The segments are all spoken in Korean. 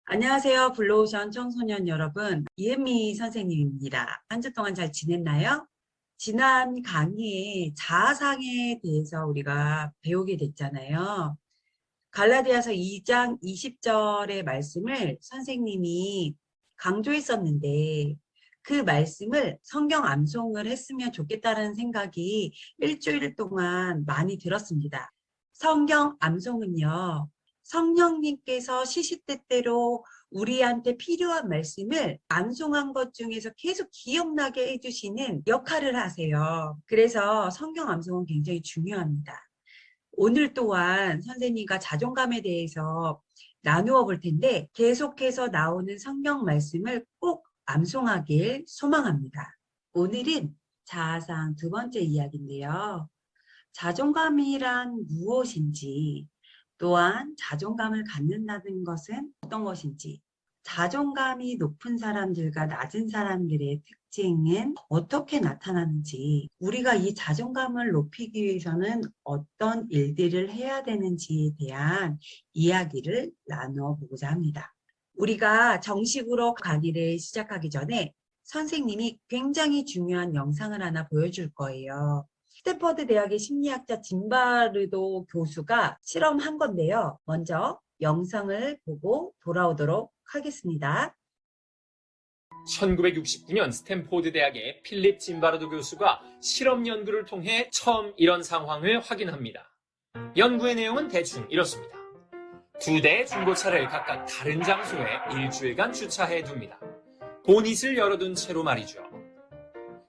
안녕하세요. 블루오션 청소년 여러분. 이은미 선생님입니다. 한 주 동안 잘 지냈나요? 지난 강의에 자아상에 대해서 우리가 배우게 됐잖아요. 갈라디아서 2장 20절의 말씀을 선생님이 강조했었는데 그 말씀을 성경 암송을 했으면 좋겠다는 생각이 일주일 동안 많이 들었습니다. 성경 암송은요, 성령님께서 시시때때로 우리한테 필요한 말씀을 암송한 것 중에서 계속 기억나게 해주시는 역할을 하세요. 그래서 성경 암송은 굉장히 중요합니다. 오늘 또한 선생님과 자존감에 대해서 나누어 볼 텐데 계속해서 나오는 성경 말씀을 꼭 암송하길 소망합니다. 오늘은 자아상 두 번째 이야기인데요. 자존감이란 무엇인지, 또한 자존감을 갖는다는 것은 어떤 것인지, 자존감이 높은 사람들과 낮은 사람들의 특징은 어떻게 나타나는지, 우리가 이 자존감을 높이기 위해서는 어떤 일들을 해야 되는지에 대한 이야기를 나누어 보고자 합니다. 우리가 정식으로 강의를 시작하기 전에 선생님이 굉장히 중요한 영상을 하나 보여줄 거예요. 스탠퍼드 대학의 심리학자 짐바르도 교수가 실험한 건데요. 먼저 영상을 보고 돌아오도록 하겠습니다. 1969년 스탠포드 대학의 필립 짐바르도 교수가 실험 연구를 통해 처음 이런 상황을 확인합니다. 연구의 내용은 대충 이렇습니다. 두 대의 중고차를 각각 다른 장소에 일주일간 주차해 둡니다. 보닛을 열어둔 채로 말이죠.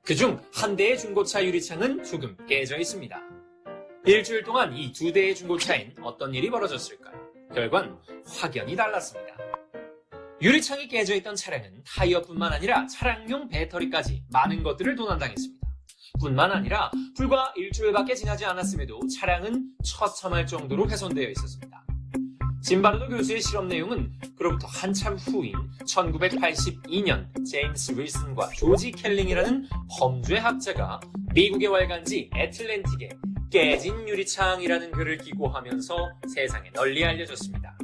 그중 한 대의 중고차 유리창은 조금 깨져 있습니다. 일주일 동안 이 두 대의 중고차엔 어떤 일이 벌어졌을까요? 결과는 확연히 달랐습니다. 유리창이 깨져 있던 차량은 타이어뿐만 아니라 차량용 배터리까지 많은 것들을 도난당했습니다. 뿐만 아니라 불과 일주일밖에 지나지 않았음에도 차량은 처참할 정도로 훼손되어 있었습니다. 짐바르도 교수의 실험 내용은 그로부터 한참 후인 1982년 제임스 윌슨과 조지 켈링이라는 범죄학자가 미국의 월간지 애틀랜틱에 깨진 유리창이라는 글을 기고하면서 세상에 널리 알려졌습니다.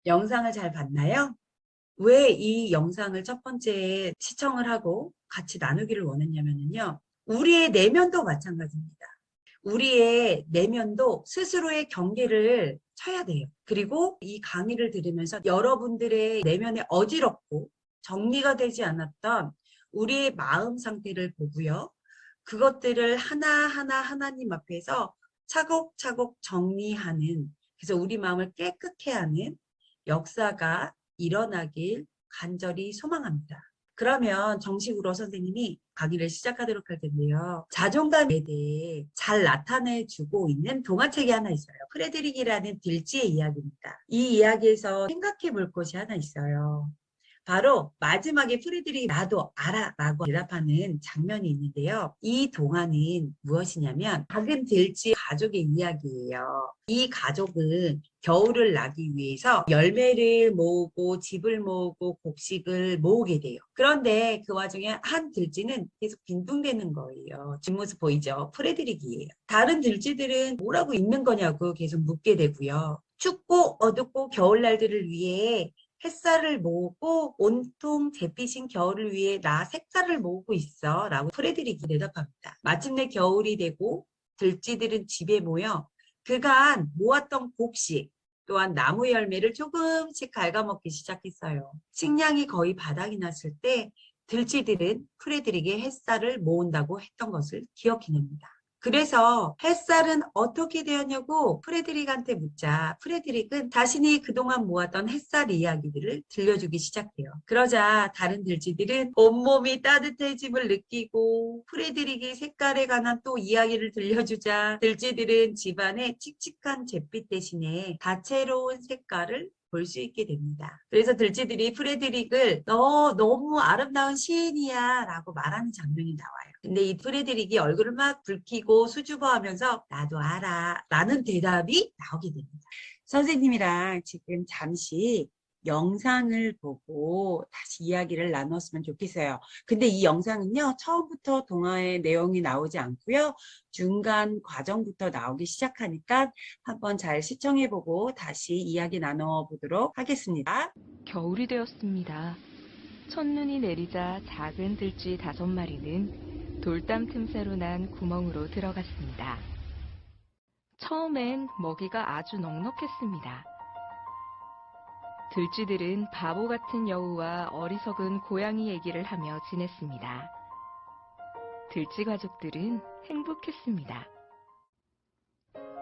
영상을 잘 봤나요? 왜 이 영상을 첫 번째 시청을 하고 같이 나누기를 원했냐면요. 우리의 내면도 마찬가지입니다. 우리의 내면도 스스로의 경계를 쳐야 돼요. 그리고 이 강의를 들으면서 여러분들의 내면에 어지럽고 정리가 되지 않았던 우리의 마음 상태를 보고요. 그것들을 하나하나 하나님 앞에서 차곡차곡 정리하는, 그래서 우리 마음을 깨끗게 하는 역사가 일어나길 간절히 소망합니다. 그러면 정식으로 선생님이 강의를 시작하도록 할 텐데요. 자존감에 대해 잘 나타내주고 있는 동화책이 하나 있어요. 프레드릭이라는 들쥐의 이야기입니다. 이 이야기에서 생각해 볼 것이 하나 있어요. 바로 마지막에 프레드릭이 나도 알아 라고 대답하는 장면이 있는데요. 이 동화는 무엇이냐면 작은 들쥐 가족의 이야기예요. 이 가족은 겨울을 나기 위해서 열매를 모으고 집을 모으고 곡식을 모으게 돼요. 그런데 그 와중에 한 들쥐는 계속 빈둥대는 거예요. 뒷모습 보이죠? 프레드릭이에요. 다른 들쥐들은 뭐라고 있는 거냐고 계속 묻게 되고요. 춥고 어둡고 겨울날들을 위해 햇살을 모으고 온통 잿빛인 겨울을 위해 나 색깔을 모으고 있어 라고 프레드릭이 대답합니다. 마침내 겨울이 되고 들쥐들은 집에 모여 그간 모았던 곡식 또한 나무 열매를 조금씩 갉아먹기 시작했어요. 식량이 거의 바닥이 났을 때 들쥐들은 프레드릭의 햇살을 모은다고 했던 것을 기억해냅니다. 그래서 햇살은 어떻게 되었냐고 프레드릭한테 묻자 프레드릭은 자신이 그동안 모았던 햇살 이야기들을 들려주기 시작해요. 그러자 다른 들쥐들은 온몸이 따뜻해짐을 느끼고 프레드릭이 색깔에 관한 또 이야기를 들려주자 들쥐들은 집안의 칙칙한 잿빛 대신에 다채로운 색깔을 볼 수 있게 됩니다. 그래서 들쥐들이 프레드릭을 너 너무 아름다운 시인이야 라고 말하는 장면이 나와요. 근데 이 프레드릭이 얼굴을 막 붉히고 수줍어하면서 나도 알아 라는 대답이 나오게 됩니다. 선생님이랑 지금 잠시 영상을 보고 다시 이야기를 나눴으면 좋겠어요. 근데 이 영상은요, 처음부터 동화의 내용이 나오지 않고요, 중간 과정부터 나오기 시작하니까 한번 잘 시청해보고 다시 이야기 나눠보도록 하겠습니다. 겨울이 되었습니다. 첫눈이 내리자 작은 들쥐 5마리는 돌담 틈새로 난 구멍으로 들어갔습니다. 처음엔 먹이가 아주 넉넉했습니다. 들쥐들은 바보 같은 여우와 어리석은 고양이 얘기를 하며 지냈습니다. 들쥐 가족들은 행복했습니다.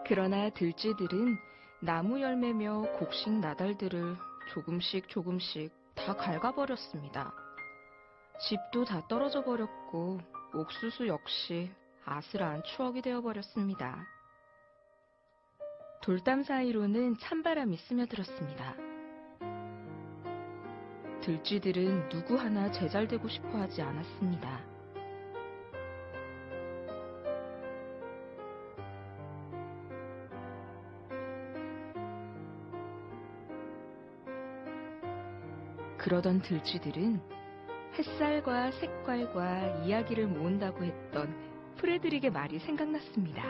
그러나 들쥐들은 나무 열매며 곡식 나달들을 조금씩 다 갉아버렸습니다. 집도 다 떨어져 버렸고 옥수수 역시 아슬한 추억이 되어버렸습니다. 돌담 사이로는 찬바람이 스며들었습니다. 들쥐들은 누구 하나 제잘되고 싶어 하지 않았습니다. 그러던 들쥐들은 햇살과 색깔과 이야기를 모은다고 했던 프레드릭의 말이 생각났습니다.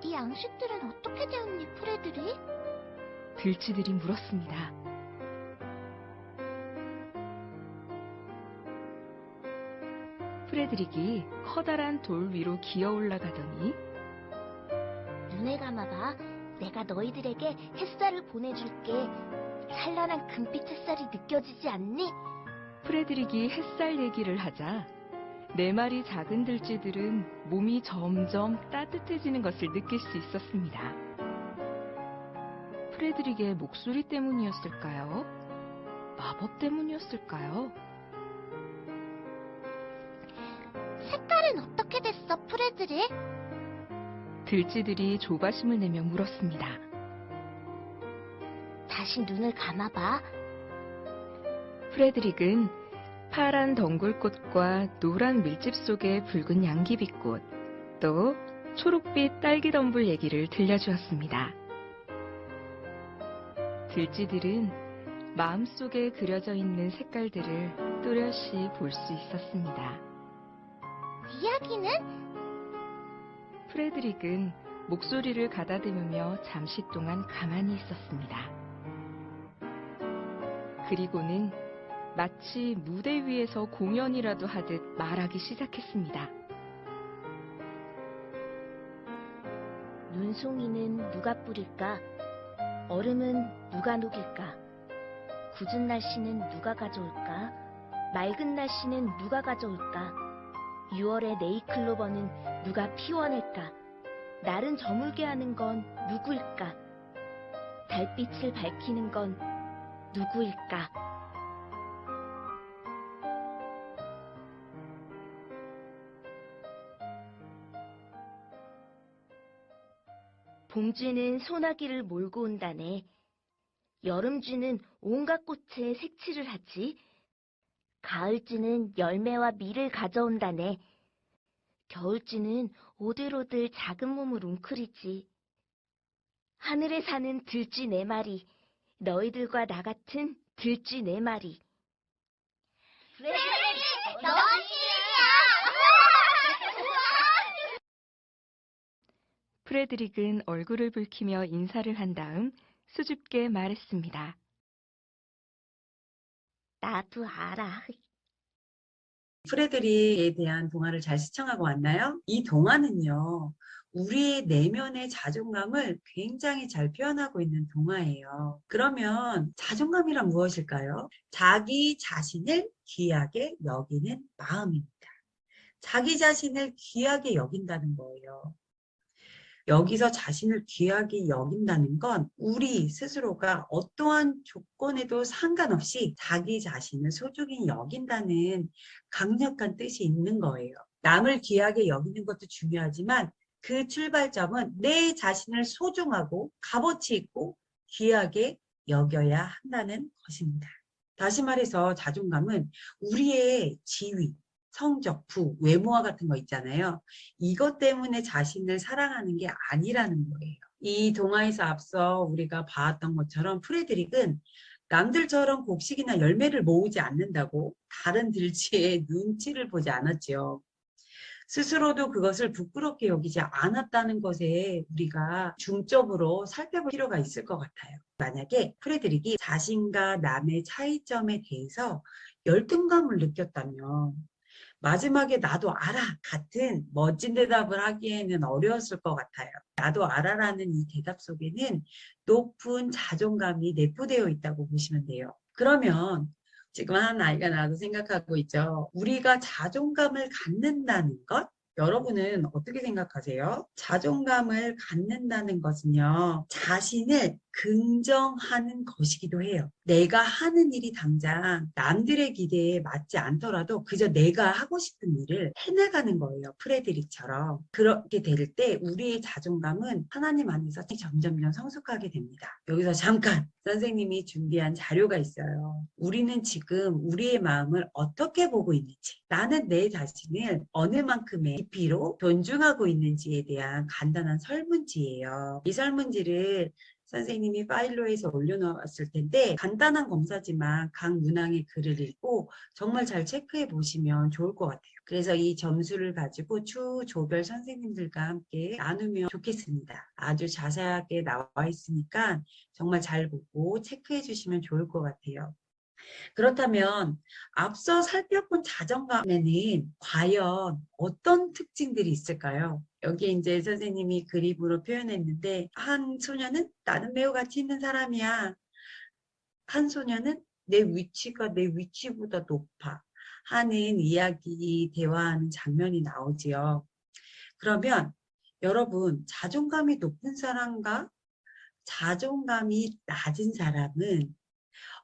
이 양식들은 어떻게 되었니, 프레드릭? 들쥐들이 물었습니다. 프레드릭이 커다란 돌 위로 기어 올라가더니 눈을 감아봐. 내가 너희들에게 햇살을 보내줄게. 찬란한 금빛 햇살이 느껴지지 않니? 프레드릭이 햇살 얘기를 하자 4마리 작은 들쥐들은 몸이 점점 따뜻해지는 것을 느낄 수 있었습니다. 프레드릭의 목소리 때문이었을까요? 마법 때문이었을까요? 색깔은 어떻게 됐어, 프레드릭? 들쥐들이 조바심을 내며 물었습니다. 다시 눈을 감아봐. 프레드릭은 파란 덩굴꽃과 노란 밀집 속의 붉은 양귀비꽃, 또 초록빛 딸기덤불 얘기를 들려주었습니다. 들쥐들은 마음속에 그려져 있는 색깔들을 또렷이 볼 수 있었습니다. 이야기는? 프레드릭은 목소리를 가다듬으며 잠시 동안 가만히 있었습니다. 그리고는 마치 무대 위에서 공연이라도 하듯 말하기 시작했습니다. 눈송이는 누가 뿌릴까? 얼음은 누가 녹일까? 굳은 날씨는 누가 가져올까? 맑은 날씨는 누가 가져올까? 6월의 네이클로버는 누가 피워낼까? 날은 저물게 하는 건 누구일까? 달빛을 밝히는 건 누구일까? 봄쥐는 소나기를 몰고 온다네. 여름쥐는 온갖 꽃에 색칠을 하지. 가을쥐는 열매와 밀을 가져온다네. 겨울쥐는 오들오들 작은 몸을 웅크리지. 하늘에 사는 들쥐 4마리, 너희들과 나 같은 들쥐 4마리. 프레드릭은 얼굴을 붉히며 인사를 한 다음 수줍게 말했습니다. 나도 알아. 프레드릭에 대한 동화를 잘 시청하고 왔나요? 이 동화는요, 우리의 내면의 자존감을 굉장히 잘 표현하고 있는 동화예요. 그러면 자존감이란 무엇일까요? 자기 자신을 귀하게 여기는 마음입니다. 자기 자신을 귀하게 여긴다는 거예요. 여기서 자신을 귀하게 여긴다는 건 우리 스스로가 어떠한 조건에도 상관없이 자기 자신을 소중히 여긴다는 강력한 뜻이 있는 거예요. 남을 귀하게 여기는 것도 중요하지만 그 출발점은 내 자신을 소중하고 값어치 있고 귀하게 여겨야 한다는 것입니다. 다시 말해서 자존감은 우리의 지위, 성적, 부, 외모와 같은 거 있잖아요. 이것 때문에 자신을 사랑하는 게 아니라는 거예요. 이 동화에서 앞서 우리가 봐왔던 것처럼 프레드릭은 남들처럼 곡식이나 열매를 모으지 않는다고 다른 들쥐의 눈치를 보지 않았죠. 스스로도 그것을 부끄럽게 여기지 않았다는 것에 우리가 중점으로 살펴볼 필요가 있을 것 같아요. 만약에 프레드릭이 자신과 남의 차이점에 대해서 열등감을 느꼈다면 마지막에 나도 알아 같은 멋진 대답을 하기에는 어려웠을 것 같아요. 나도 알아라는 이 대답 속에는 높은 자존감이 내포되어 있다고 보시면 돼요. 그러면 지금 한 아이가 나도 생각하고 있죠. 우리가 자존감을 갖는다는 것? 여러분은 어떻게 생각하세요? 자존감을 갖는다는 것은요, 자신을 긍정하는 것이기도 해요. 내가 하는 일이 당장 남들의 기대에 맞지 않더라도 그저 내가 하고 싶은 일을 해나가는 거예요. 프레드릭처럼. 그렇게 될 때 우리의 자존감은 하나님 안에서 점점점 성숙하게 됩니다. 여기서 잠깐 선생님이 준비한 자료가 있어요. 우리는 지금 우리의 마음을 어떻게 보고 있는지, 나는 내 자신을 어느 만큼의 깊이로 존중하고 있는지에 대한 간단한 설문지예요. 이 설문지를 선생님이 파일로에서 올려놓았을 텐데 간단한 검사지만 각 문항의 글을 읽고 정말 잘 체크해 보시면 좋을 것 같아요. 그래서 이 점수를 가지고 추 조별 선생님들과 함께 나누면 좋겠습니다. 아주 자세하게 나와 있으니까 정말 잘 보고 체크해 주시면 좋을 것 같아요. 그렇다면 앞서 살펴본 자존감에는 과연 어떤 특징들이 있을까요? 여기 이제 선생님이 그림으로 표현했는데 한 소녀는 나는 매우 가치 있는 사람이야. 한 소녀는 내 위치가 내 위치보다 높아 하는 이야기, 대화하는 장면이 나오지요. 그러면 여러분 자존감이 높은 사람과 자존감이 낮은 사람은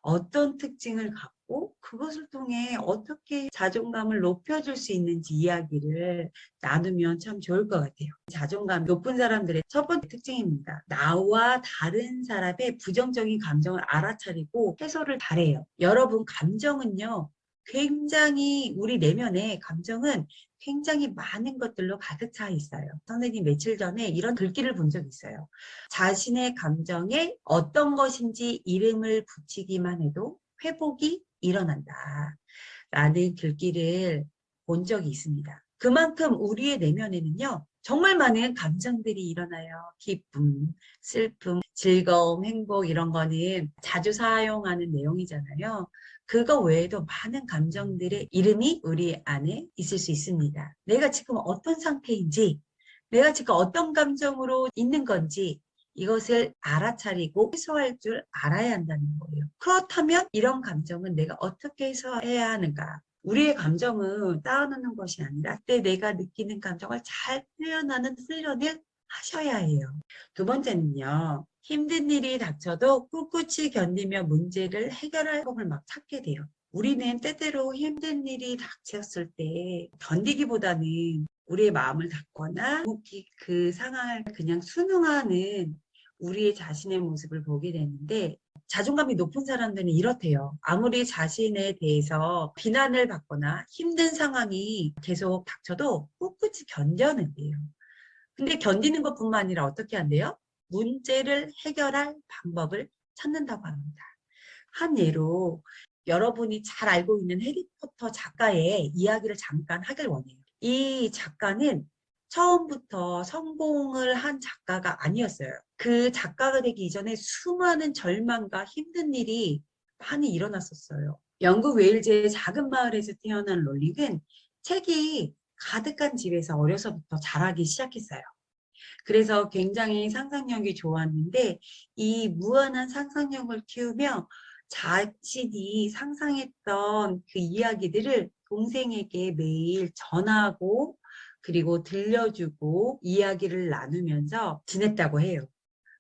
어떤 특징을 갖고 그것을 통해 어떻게 자존감을 높여줄 수 있는지 이야기를 나누면 참 좋을 것 같아요. 자존감 높은 사람들의 첫 번째 특징입니다. 나와 다른 사람의 부정적인 감정을 알아차리고 해소를 잘해요. 여러분 감정은요. 굉장히 우리 내면에 감정은 굉장히 많은 것들로 가득 차 있어요. 선생님 며칠 전에 이런 글귀를 본 적이 있어요. 자신의 감정에 어떤 것인지 이름을 붙이기만 해도 회복이 일어난다. 라는 글귀를 본 적이 있습니다. 그만큼 우리의 내면에는요. 정말 많은 감정들이 일어나요. 기쁨, 슬픔, 즐거움, 행복 이런 거는 자주 사용하는 내용이잖아요. 그거 외에도 많은 감정들의 이름이 우리 안에 있을 수 있습니다. 내가 지금 어떤 상태인지, 내가 지금 어떤 감정으로 있는 건지 이것을 알아차리고 해소할 줄 알아야 한다는 거예요. 그렇다면 이런 감정은 내가 어떻게 해소해야 하는가? 우리의 감정은 쌓아놓는 것이 아니라 그때 내가 느끼는 감정을 잘 표현하는 훈련을 하셔야 해요. 두 번째는요. 힘든 일이 닥쳐도 꿋꿋이 견디며 문제를 해결할 법을 막 찾게 돼요. 우리는 때때로 힘든 일이 닥쳤을 때 견디기보다는 우리의 마음을 닫거나 묵묵히 그 상황을 그냥 순응하는 우리의 자신의 모습을 보게 되는데, 자존감이 높은 사람들은 이렇대요. 아무리 자신에 대해서 비난을 받거나 힘든 상황이 계속 닥쳐도 꿋꿋이 견뎌낸대요. 근데 견디는 것뿐만 아니라 어떻게 한대요? 문제를 해결할 방법을 찾는다고 합니다. 한 예로 여러분이 잘 알고 있는 해리포터 작가의 이야기를 잠깐 하길 원해요. 이 작가는 처음부터 성공을 한 작가가 아니었어요. 그 작가가 되기 이전에 수많은 절망과 힘든 일이 많이 일어났었어요. 영국 웨일즈의 작은 마을에서 태어난 롤링은 책이 가득한 집에서 어려서부터 자라기 시작했어요. 그래서 굉장히 상상력이 좋았는데, 이 무한한 상상력을 키우며 자신이 상상했던 그 이야기들을 동생에게 매일 전하고 그리고 들려주고 이야기를 나누면서 지냈다고 해요.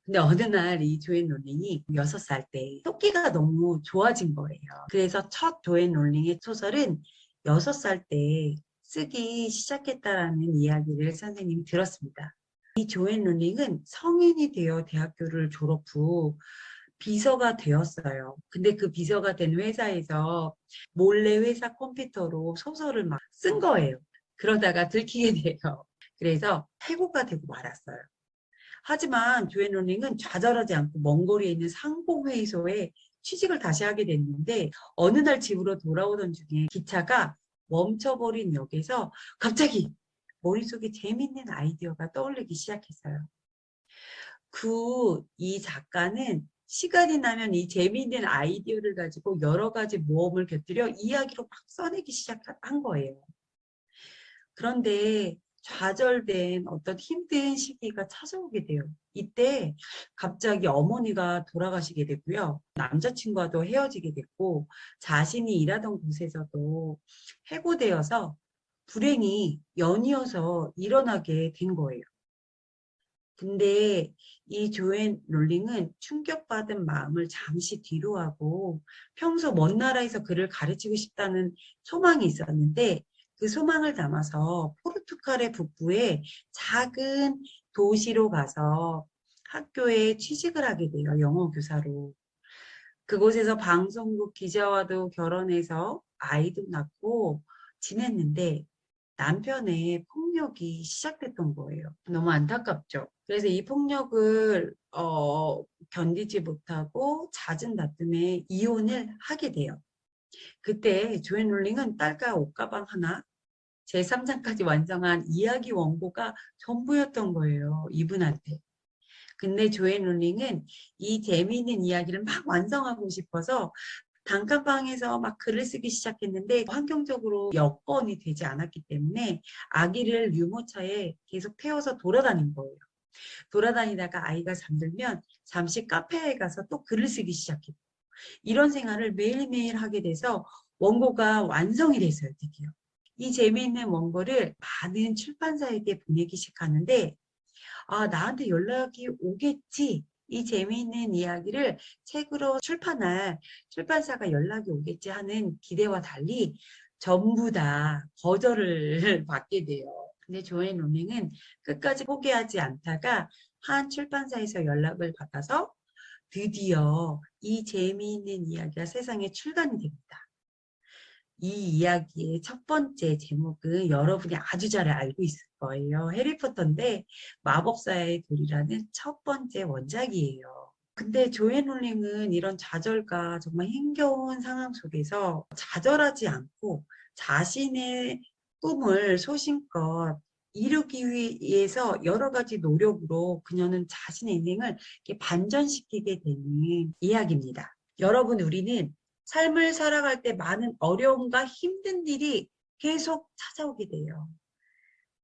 근데 어느 날 이 조앤 롤링이 6살 때 토끼가 너무 좋아진 거예요. 그래서 첫 조앤 롤링의 소설은 6살 때 쓰기 시작했다라는 이야기를 선생님이 들었습니다. 이 조앤 롤링은 성인이 되어 대학교를 졸업 후 비서가 되었어요. 근데 그 비서가 된 회사에서 몰래 회사 컴퓨터로 소설을 막 쓴 거예요. 그러다가 들키게 돼요. 그래서 해고가 되고 말았어요. 하지만 조앤 롤링은 좌절하지 않고 먼 거리에 있는 상공회의소에 취직을 다시 하게 됐는데, 어느 날 집으로 돌아오던 중에 기차가 멈춰버린 역에서 갑자기 머릿속에 재밌는 아이디어가 떠올리기 시작했어요. 이 작가는 시간이 나면 이 재미있는 아이디어를 가지고 여러 가지 모험을 곁들여 이야기로 막 써내기 시작한 거예요. 그런데 좌절된 어떤 힘든 시기가 찾아오게 돼요. 이때 갑자기 어머니가 돌아가시게 되고요. 남자친구와도 헤어지게 됐고, 자신이 일하던 곳에서도 해고되어서 불행이 연이어서 일어나게 된 거예요. 근데 이 조앤 롤링은 충격받은 마음을 잠시 뒤로 하고 평소 먼 나라에서 글을 가르치고 싶다는 소망이 있었는데, 그 소망을 담아서 포르투갈의 북부의 작은 도시로 가서 학교에 취직을 하게 돼요. 영어 교사로. 그곳에서 방송국 기자와도 결혼해서 아이도 낳고 지냈는데, 남편의 폭력이 시작됐던 거예요. 너무 안타깝죠. 그래서 이 폭력을 견디지 못하고 잦은 다툼에 이혼을 하게 돼요. 그때 조앤 롤링은 딸과 옷가방 하나, 제3장까지 완성한 이야기 원고가 전부였던 거예요, 이분한테. 근데 조앤 롤링은 이 재미있는 이야기를 막 완성하고 싶어서 단칸방에서 막 글을 쓰기 시작했는데, 환경적으로 여건이 되지 않았기 때문에 아기를 유모차에 계속 태워서 돌아다닌 거예요. 돌아다니다가 아이가 잠들면 잠시 카페에 가서 또 글을 쓰기 시작했고, 이런 생활을 매일매일 하게 돼서 원고가 완성이 됐어요, 드디어. 이 재미있는 원고를 많은 출판사에게 보내기 시작하는데, 나한테 연락이 오겠지, 이 재미있는 이야기를 책으로 출판할 출판사가 연락이 오겠지 하는 기대와 달리 전부 다 거절을 받게 돼요. 근데 조앤 롤링은 끝까지 포기하지 않다가 한 출판사에서 연락을 받아서 드디어 이 재미있는 이야기가 세상에 출간이 됩니다. 이 이야기의 첫 번째 제목은 여러분이 아주 잘 알고 있을 거예요. 해리포터인데 마법사의 돌이라는 첫 번째 원작이에요. 근데 조앤 롤링은 이런 좌절과 정말 힘겨운 상황 속에서 좌절하지 않고 자신의 꿈을 소신껏 이루기 위해서 여러 가지 노력으로 그녀는 자신의 인생을 이렇게 반전시키게 되는 이야기입니다. 여러분, 우리는 삶을 살아갈 때 많은 어려움과 힘든 일이 계속 찾아오게 돼요.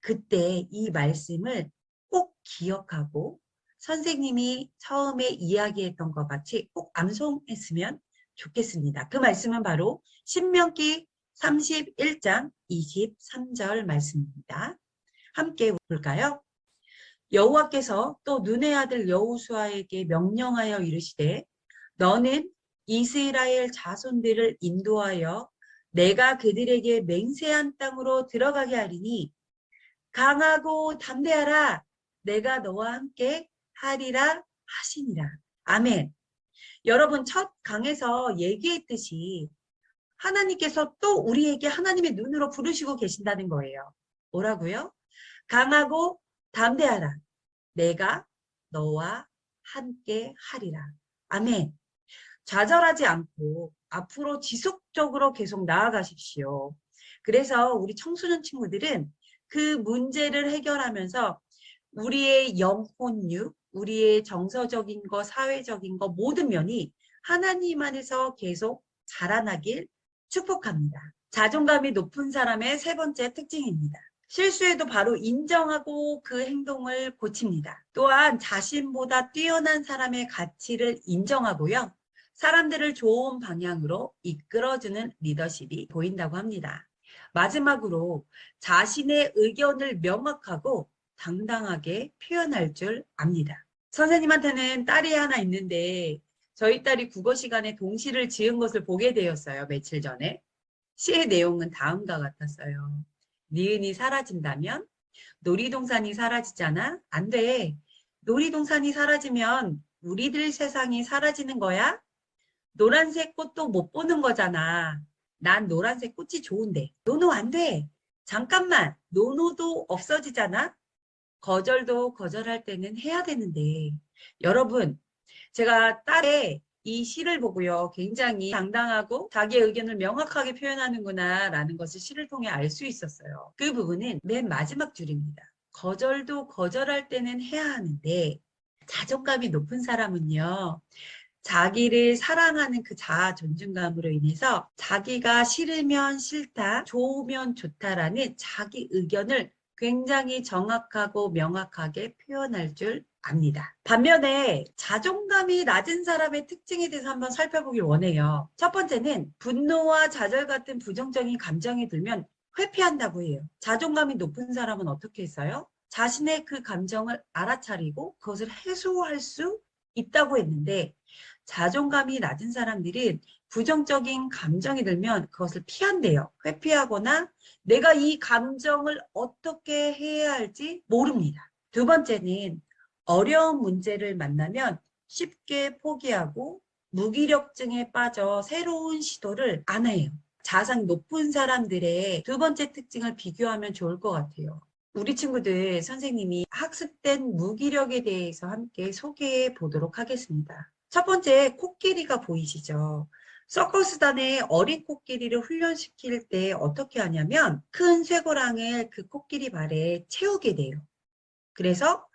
그때 이 말씀을 꼭 기억하고 선생님이 처음에 이야기했던 것 같이 꼭 암송했으면 좋겠습니다. 그 말씀은 바로 신명기 31장 23절 말씀입니다. 함께 볼까요? 여호와께서 또 눈의 아들 여호수아에게 명령하여 이르시되 너는 이스라엘 자손들을 인도하여 내가 그들에게 맹세한 땅으로 들어가게 하리니 강하고 담대하라. 내가 너와 함께 하리라 하시니라. 아멘. 여러분, 첫 강에서 얘기했듯이 하나님께서 또 우리에게 하나님의 눈으로 부르시고 계신다는 거예요. 뭐라고요? 강하고 담대하라. 내가 너와 함께 하리라. 아멘. 좌절하지 않고 앞으로 지속적으로 계속 나아가십시오. 그래서 우리 청소년 친구들은 그 문제를 해결하면서 우리의 영혼육, 우리의 정서적인 거, 사회적인 거 모든 면이 하나님 안에서 계속 자라나길 축복합니다. 자존감이 높은 사람의 세 번째 특징입니다. 실수해도 바로 인정하고 그 행동을 고칩니다. 또한 자신보다 뛰어난 사람의 가치를 인정하고요. 사람들을 좋은 방향으로 이끌어주는 리더십이 보인다고 합니다. 마지막으로 자신의 의견을 명확하고 당당하게 표현할 줄 압니다. 선생님한테는 딸이 하나 있는데 저희 딸이 국어 시간에 동시를 지은 것을 보게 되었어요. 며칠 전에. 시의 내용은 다음과 같았어요. 니은이 사라진다면 놀이동산이 사라지잖아? 안 돼. 놀이동산이 사라지면 우리들 세상이 사라지는 거야? 노란색 꽃도 못 보는 거잖아. 난 노란색 꽃이 좋은데. 노노 안 돼. 잠깐만. 노노도 없어지잖아? 거절도 거절할 때는 해야 되는데. 여러분, 제가 딸의 이 시를 보고요. 굉장히 당당하고 자기의 의견을 명확하게 표현하는구나 라는 것을 시를 통해 알 수 있었어요. 그 부분은 맨 마지막 줄입니다. 거절도 거절할 때는 해야 하는데 자존감이 높은 사람은요. 자기를 사랑하는 그 자아 존중감으로 인해서 자기가 싫으면 싫다, 좋으면 좋다라는 자기 의견을 굉장히 정확하고 명확하게 표현할 줄 압니다. 반면에 자존감이 낮은 사람의 특징에 대해서 한번 살펴보길 원해요. 첫 번째는 분노와 좌절 같은 부정적인 감정이 들면 회피한다고 해요. 자존감이 높은 사람은 어떻게 했어요? 자신의 그 감정을 알아차리고 그것을 해소할 수 있다고 했는데 자존감이 낮은 사람들은 부정적인 감정이 들면 그것을 피한대요. 회피하거나 내가 이 감정을 어떻게 해야 할지 모릅니다. 두 번째는 어려운 문제를 만나면 쉽게 포기하고 무기력증에 빠져 새로운 시도를 안 해요. 자상 높은 사람들의 두 번째 특징을 비교하면 좋을 것 같아요. 우리 친구들 선생님이 학습된 무기력에 대해서 함께 소개해 보도록 하겠습니다. 첫 번째, 코끼리가 보이시죠? 서커스단의 어린 코끼리를 훈련시킬 때 어떻게 하냐면 큰 쇠고랑을 그 코끼리 발에 채우게 돼요. 그래서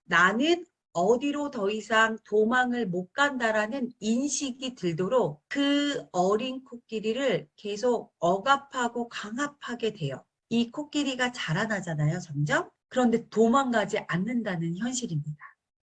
나는 어디로 더 이상 도망을 못 간다라는 인식이 들도록 그 어린 코끼리를 계속 억압하고 강압하게 돼요. 이 코끼리가 자라나잖아요, 점점. 그런데 도망가지 않는다는 현실입니다.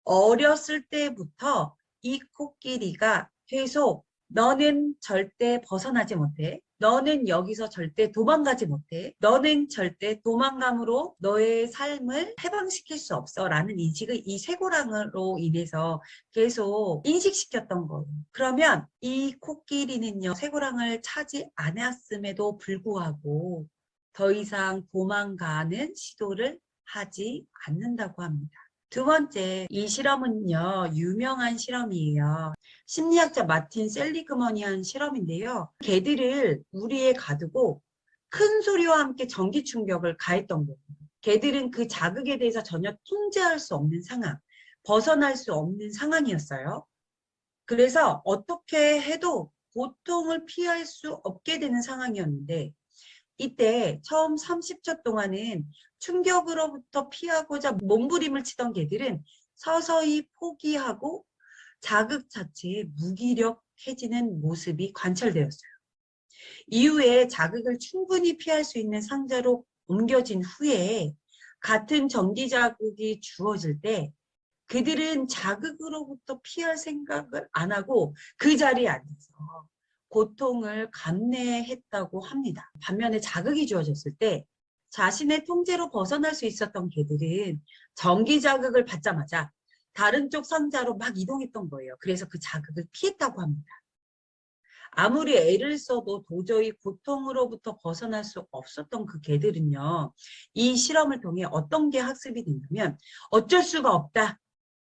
어렸을 때부터 이 코끼리가 계속 너는 절대 벗어나지 못해. 너는 여기서 절대 도망가지 못해. 너는 절대 도망감으로 너의 삶을 해방시킬 수 없어. 라는 인식을 이 쇠고랑으로 인해서 계속 인식시켰던 거예요. 그러면 이 코끼리는요, 쇠고랑을 차지 않았음에도 불구하고 더 이상 도망가는 시도를 하지 않는다고 합니다. 두 번째, 이 실험은요, 유명한 실험이에요. 심리학자 마틴 셀리그먼이 한 실험인데요. 개들을 우리에 가두고 큰 소리와 함께 전기 충격을 가했던 거예요. 개들은 그 자극에 대해서 전혀 통제할 수 없는 상황, 벗어날 수 없는 상황이었어요. 그래서 어떻게 해도 고통을 피할 수 없게 되는 상황이었는데 이때 처음 30초 동안은 충격으로부터 피하고자 몸부림을 치던 개들은 서서히 포기하고 자극 자체에 무기력해지는 모습이 관찰되었어요. 이후에 자극을 충분히 피할 수 있는 상자로 옮겨진 후에 같은 전기 자극이 주어질 때 그들은 자극으로부터 피할 생각을 안 하고 그 자리에 앉아서 고통을 감내했다고 합니다. 반면에 자극이 주어졌을 때 자신의 통제로 벗어날 수 있었던 개들은 전기 자극을 받자마자 다른 쪽 상자로 막 이동했던 거예요. 그래서 그 자극을 피했다고 합니다. 아무리 애를 써도 도저히 고통으로부터 벗어날 수 없었던 그 개들은요, 이 실험을 통해 어떤 게 학습이 됐냐면 어쩔 수가 없다.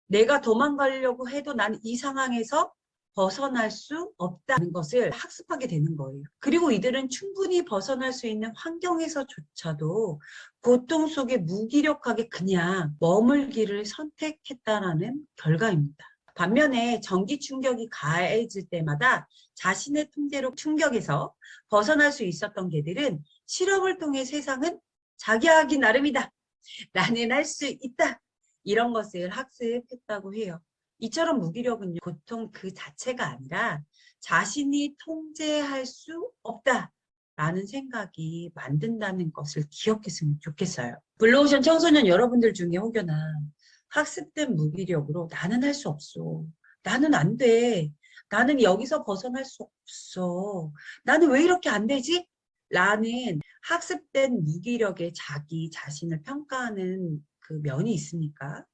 내가 도망가려고 해도 난 이 상황에서 벗어날 수 없다는 것을 학습하게 되는 거예요. 그리고 이들은 충분히 벗어날 수 있는 환경에서조차도 고통 속에 무기력하게 그냥 머물기를 선택했다라는 결과입니다. 반면에 전기 충격이 가해질 때마다 자신의 통제로 충격에서 벗어날 수 있었던 개들은 실험을 통해 세상은 자기가 하기 나름이다. 나는 할 수 있다. 이런 것을 학습했다고 해요. 이처럼 무기력은요, 고통 그 자체가 아니라 자신이 통제할 수 없다라는 생각이 만든다는 것을 기억했으면 좋겠어요. 블루오션 청소년 여러분들 중에 혹여나 학습된 무기력으로 나는 할 수 없어. 나는 안 돼. 나는 여기서 벗어날 수 없어. 나는 왜 이렇게 안 되지? 라는 학습된 무기력에 자기 자신을 평가하는 그 면이 있습니까?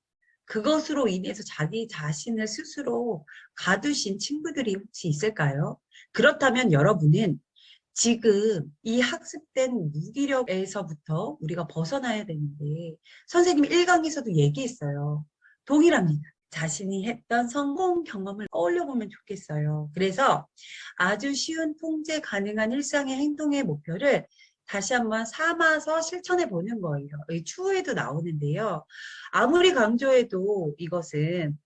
그것으로 인해서 자기 자신을 스스로 가두신 친구들이 혹시 있을까요? 그렇다면 여러분은 지금 이 학습된 무기력에서부터 우리가 벗어나야 되는데 선생님이 1강에서도 얘기했어요. 동일합니다. 자신이 했던 성공 경험을 떠올려 보면 좋겠어요. 그래서 아주 쉬운 통제 가능한 일상의 행동의 목표를 다시 한번 삼아서 실천해 보는 거예요. 이 추후에도 나오는데요. 아무리 강조해도 이것은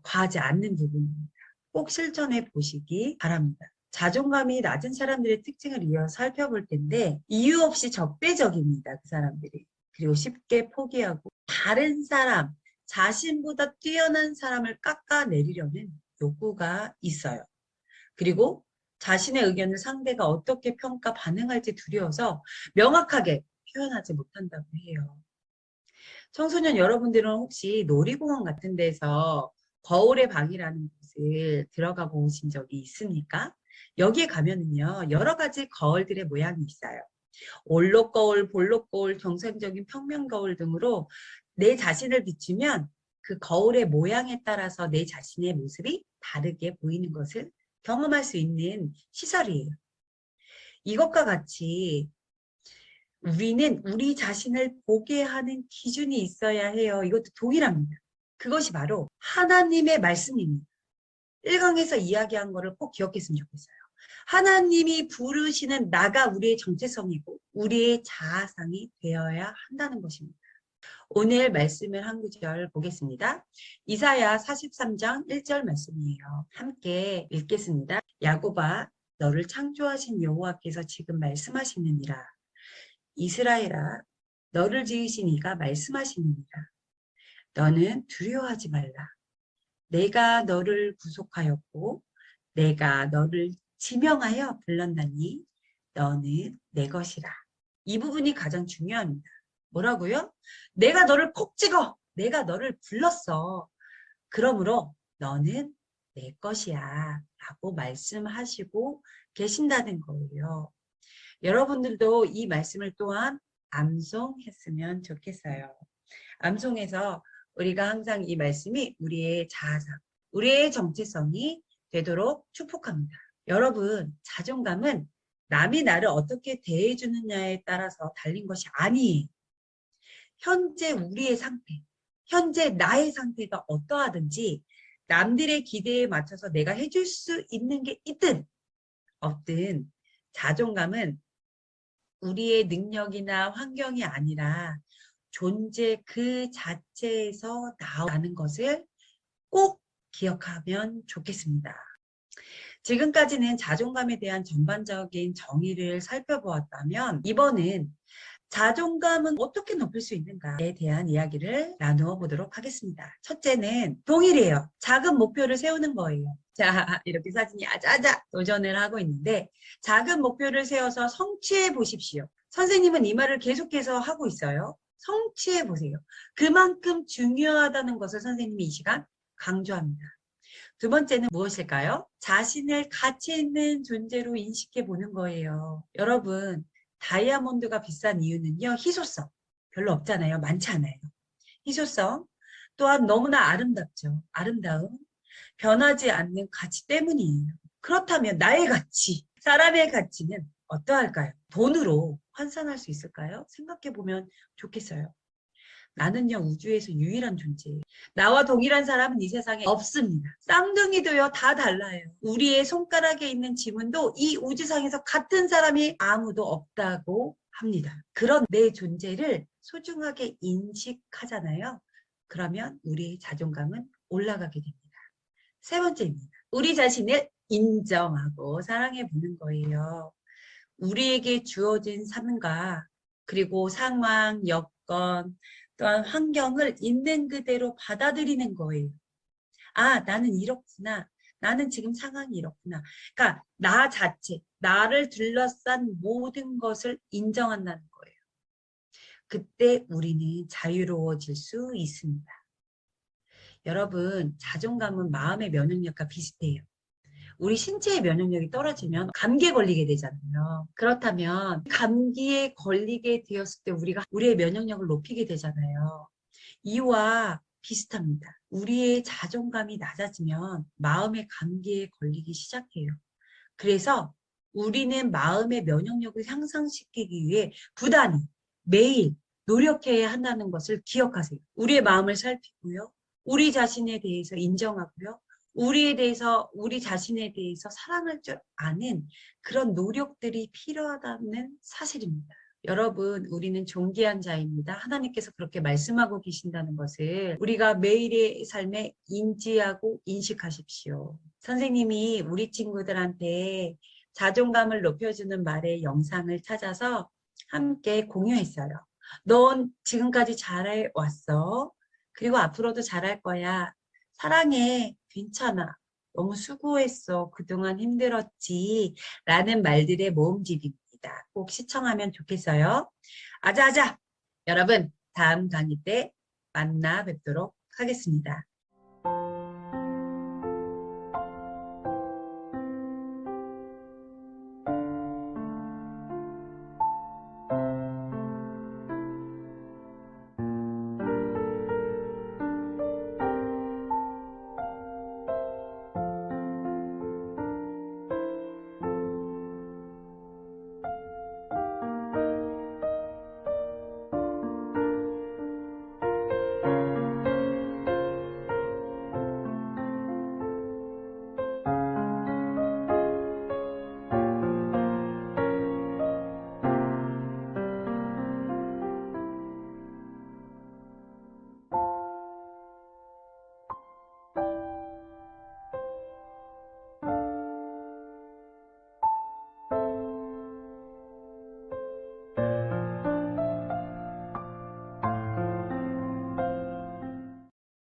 과하지 않는 부분입니다. 꼭 실천해 보시기 바랍니다. 자존감이 낮은 사람들의 특징을 이어 살펴볼 텐데 이유 없이 적대적입니다. 그 사람들이. 그리고 쉽게 포기하고 다른 사람, 자신보다 뛰어난 사람을 깎아내리려는 욕구가 있어요. 그리고 자신의 의견을 상대가 어떻게 평가 반응할지 두려워서 명확하게 표현하지 못한다고 해요. 청소년 여러분들은 혹시 놀이공원 같은 데서 거울의 방이라는 곳을 들어가 보신 적이 있습니까? 여기에 가면은요, 여러 가지 거울들의 모양이 있어요. 올록거울, 볼록거울, 정상적인 평면거울 등으로 내 자신을 비추면 그 거울의 모양에 따라서 내 자신의 모습이 다르게 보이는 것을 경험할 수 있는 시설이에요. 이것과 같이 우리는 우리 자신을 보게 하는 기준이 있어야 해요. 이것도 동일합니다. 그것이 바로 하나님의 말씀입니다. 1강에서 이야기한 거를 꼭 기억했으면 좋겠어요. 하나님이 부르시는 나가 우리의 정체성이고 우리의 자아상이 되어야 한다는 것입니다. 오늘 말씀을 한 구절 보겠습니다. 이사야 43장 1절 말씀이에요. 함께 읽겠습니다. 야곱아, 너를 창조하신 여호와께서 지금 말씀하시느니라. 이스라엘아, 너를 지으신 이가 말씀하시느니라. 너는 두려워하지 말라. 내가 너를 구속하였고 내가 너를 지명하여 불렀나니 너는 내 것이라. 이 부분이 가장 중요합니다. 뭐라고요? 내가 너를 콕 찍어. 내가 너를 불렀어. 그러므로 너는 내 것이야. 라고 말씀하시고 계신다는 거예요. 여러분들도 이 말씀을 또한 암송했으면 좋겠어요. 암송해서 우리가 항상 이 말씀이 우리의 자아상, 우리의 정체성이 되도록 축복합니다. 여러분, 자존감은 남이 나를 어떻게 대해주느냐에 따라서 달린 것이 아니에요. 현재 우리의 상태, 현재 나의 상태가 어떠하든지 남들의 기대에 맞춰서 내가 해줄 수 있는 게 있든 없든 자존감은 우리의 능력이나 환경이 아니라 존재 그 자체에서 나오는 것을 꼭 기억하면 좋겠습니다. 지금까지는 자존감에 대한 전반적인 정의를 살펴보았다면 이번은 자존감은 어떻게 높일 수 있는가에 대한 이야기를 나누어 보도록 하겠습니다. 첫째는 동일이에요. 작은 목표를 세우는 거예요. 자, 이렇게 사진이 아자아자 도전을 하고 있는데 작은 목표를 세워서 성취해 보십시오. 선생님은 이 말을 계속해서 하고 있어요. 성취해 보세요. 그만큼 중요하다는 것을 선생님이 이 시간 강조합니다. 두 번째는 무엇일까요? 자신을 가치 있는 존재로 인식해 보는 거예요. 여러분, 다이아몬드가 비싼 이유는요, 희소성. 별로 없잖아요. 많지 않아요. 희소성. 또한 너무나 아름답죠. 아름다움. 변하지 않는 가치 때문이에요. 그렇다면 나의 가치, 사람의 가치는 어떠할까요? 돈으로 환산할 수 있을까요? 생각해 보면 좋겠어요. 나는요, 우주에서 유일한 존재예요. 나와 동일한 사람은 이 세상에 없습니다. 쌍둥이도요, 다 달라요. 우리의 손가락에 있는 지문도 이 우주상에서 같은 사람이 아무도 없다고 합니다. 그런 내 존재를 소중하게 인식하잖아요. 그러면 우리의 자존감은 올라가게 됩니다. 세 번째입니다. 우리 자신을 인정하고 사랑해 보는 거예요. 우리에게 주어진 삶과 그리고 상황, 여건, 또한 환경을 있는 그대로 받아들이는 거예요. 아, 나는 이렇구나. 나는 지금 상황이 이렇구나. 그러니까 나 자체, 나를 둘러싼 모든 것을 인정한다는 거예요. 그때 우리는 자유로워질 수 있습니다. 여러분, 자존감은 마음의 면역력과 비슷해요. 우리 신체의 면역력이 떨어지면 감기에 걸리게 되잖아요. 그렇다면 감기에 걸리게 되었을 때 우리가 우리의 면역력을 높이게 되잖아요. 이와 비슷합니다. 우리의 자존감이 낮아지면 마음의 감기에 걸리기 시작해요. 그래서 우리는 마음의 면역력을 향상시키기 위해 부단히 매일 노력해야 한다는 것을 기억하세요. 우리의 마음을 살피고요. 우리 자신에 대해서 인정하고요. 우리 자신에 대해서 사랑할 줄 아는 그런 노력들이 필요하다는 사실입니다. 여러분, 우리는 존귀한 자입니다. 하나님께서 그렇게 말씀하고 계신다는 것을 우리가 매일의 삶에 인지하고 인식하십시오. 선생님이 우리 친구들한테 자존감을 높여주는 말의 영상을 찾아서 함께 공유했어요. 넌 지금까지 잘해왔어. 그리고 앞으로도 잘할 거야. 사랑해. 괜찮아. 너무 수고했어. 그동안 힘들었지. 라는 말들의 모음집입니다. 꼭 시청하면 좋겠어요. 아자아자. 여러분, 다음 강의 때 만나 뵙도록 하겠습니다.